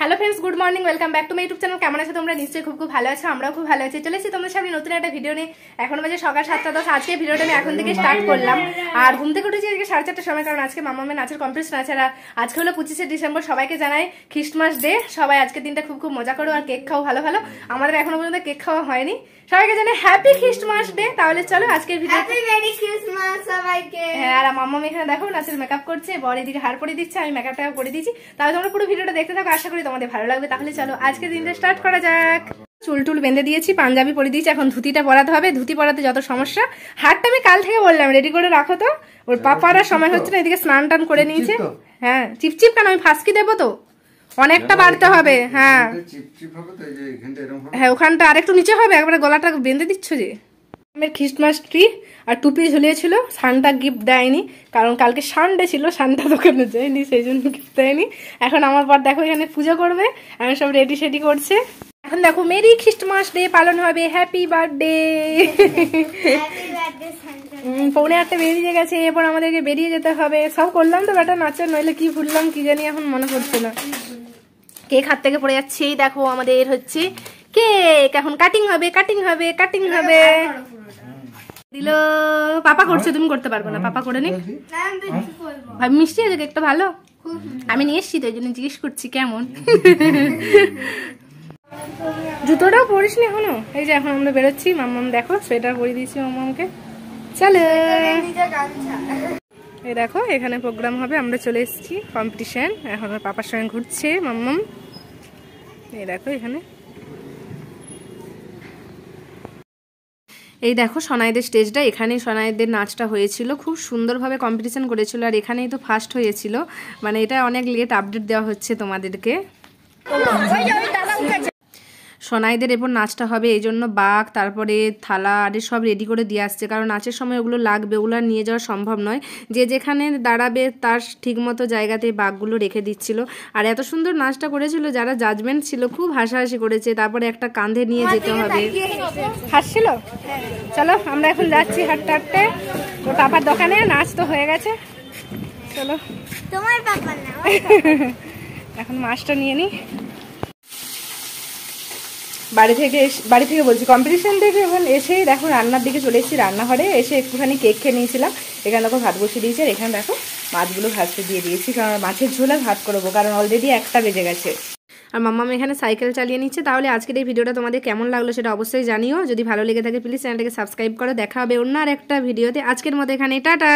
Hello friends, good morning, welcome back to my YouTube channel. কেমন আছো তোমরা? নিশ্চয়ই খুব ভালো আছো, আমরাও খুব ভালো আছি। চলেছি তোমাদের সামনে নতুন একটা ভিডিও নিয়ে। এখন বাজে সকাল 7:10। আজকে ভিডিওটা আমি এখন থেকে স্টার্ট করলাম। আর ঘুম থেকে উঠেছি আজকে 4:30টার সময়, কারণ আজকে মামামের নাচের কম্পিটিশন আছে। আর আজকে হলো 25শে ডিসেম্বর। সবাইকে জানাই খ্রিস্টমাস ডে। সবাই আজকে দিনটা খুব খুব মজা করো আর কেক খাও ভালো ভালো। আমাদের এখনো পর্যন্ত কেক খাওয়া হয়নি। সবাইকে জানাই হ্যাপি খ্রিস্টমাস ডে। তাহলে চলো আজকের ভিডিও। হ্যাপি মেরি ক্রিসমাস সবাইকে। হ্যাঁ, আর মাম্মাম এখানে দেখো নাচের মেকআপ করছে, বর এদিকে হার পরে দিচ্ছে, আমি মেকআপটা করে দিচ্ছি। তাহলে তোমরা পুরো ভিডিওটা দেখতে থাকো, আশা করি তোমাদের ভালো লাগবে। তাহলে চলো আজকের দিনটা স্টার্ট করা যাক। চুল টুল বেঁধে দিয়েছি, পাঞ্জাবি পরে দিয়েছি, এখন ধুতিটা পরাতে হবে। ধুতি পরাতে যত সমস্যা। হারটা আমি কাল থেকে বললাম রেডি করে রাখো, তো ওর পাপারা সময় হচ্ছে না। এদিকে স্নান টান করে নিয়েছে। হ্যাঁ, চিপচিপ কেন, আমি ফাঁসকি দেবো তো, অনেকটা বাড়তে হবে। হ্যাঁ হ্যাঁ, ওখানটা আরেকটু নিচে হবে, একবারে গলাটা বেঁধে দিচ্ছ যে। আমার খ্রিস্টমাস ট্রি আর টুপি ঝুলিয়েছিল। সানটা গিফট দেয়নি, কারণ কালকে সানডে ছিল, সানটা দোকানে যায়নি, সেই জন্য গিফট দেয়নি। এখন আমার পর দেখো এখানে পুজো করবে, এখন সব রেডি সেডি করছে। এখন দেখো মেরি খ্রিস্টমাস ডে পালন হবে, হ্যাপি বার্থডে। 8:45 বেরিয়ে গেছে, এরপর আমাদেরকে বেরিয়ে যেতে হবে। সব করলাম তো বেটা নাচের, নইলে কি ভুললাম কি জানি, এখন মনে পড়ছে না। কেক হাত থেকে পড়ে যাচ্ছে। দেখো আমাদের হচ্ছে কেক, এখন কাটিং হবে কাটিং হবে কাটিং হবে। দিল পাপা করছে, তুমি করতে পারবে না, পাপা করে নি। ভাই মিষ্টি আছে কেকটা, ভালো। আমি নিয়ে এসছি তো, এই জন্য জিজ্ঞেস করছি কেমন। জুতোটাও পরিস নি এখনো। এই যে এখন আমরা বেরোচ্ছি, মাম্মাম দেখো সোয়েটার পরিয়ে দিয়েছি মাম্মামকে। চলো, এই দেখো এখানে প্রোগ্রাম হবে, আমরা চলে এসেছি কম্পিটিশন। এখন আমার পাপার সঙ্গে ঘুরছে মাম্মাম। এই দেখো এখানে, এই দেখো সোনাইদের স্টেজটা। এখানে সোনাইদের নাচটা হয়েছিল, খুব সুন্দরভাবে কম্পিটিশন করেছিল। আর এখানেই তো ফার্স্ট হয়েছিল। মানে এটা অনেক লেট আপডেট দেওয়া হচ্ছে তোমাদেরকে। সোনাইদের এরপর নাচটা হবে, এই জন্য বাঘ তারপরে থালা আর সব রেডি করে দিয়ে আসছে, কারণ নাচের সময় ওগুলো লাগবে, ওগুলো নিয়ে যাওয়া সম্ভব নয়। যে যেখানে দাঁড়াবে তার ঠিকমতো জায়গাতে বাঘগুলো রেখে দিচ্ছিল। আর এত সুন্দর নাচটা করেছিল, যারা জাজমেন্ট ছিল খুব হাসাহাসি করেছে। তারপরে একটা কাঁধে নিয়ে যেতে হবে, হাসছিল। চলো আমরা এখন যাচ্ছি হাঁটতে হাঁটতে ওর পাপার দোকানে। নাচ তো হয়ে গেছে, চলো। তোমার পাপা না, এখন মাছটা নিয়ে নি। বাড়ি থেকে বলছি কম্পিটিশন থেকে এখন এসেই দেখো রান্নার দিকে চলে এসেছি। রান্নাঘরে এসে একটুখানি কেক খেয়ে নিয়েছিলাম। এখানে দেখো ভাত বসিয়ে দিয়েছি, আর এখানে দেখো মাছগুলো ভাজতে দিয়ে দিয়েছি, কারণ মাছের ঝোলে ভাত করবো, কারণ অলরেডি 1টা বেজে গেছে। আর মাম্মাম এখানে সাইকেল চালিয়ে নিচ্ছে। তাহলে আজকের এই ভিডিওটা তোমাদের কেমন লাগলো সেটা অবশ্যই জানিও। যদি ভালো লেগে থাকে প্লিজ চ্যানেলটাকে সাবস্ক্রাইব করো। দেখা হবে অন্য আর একটা ভিডিওতে। আজকের মতো এখানে টাটা।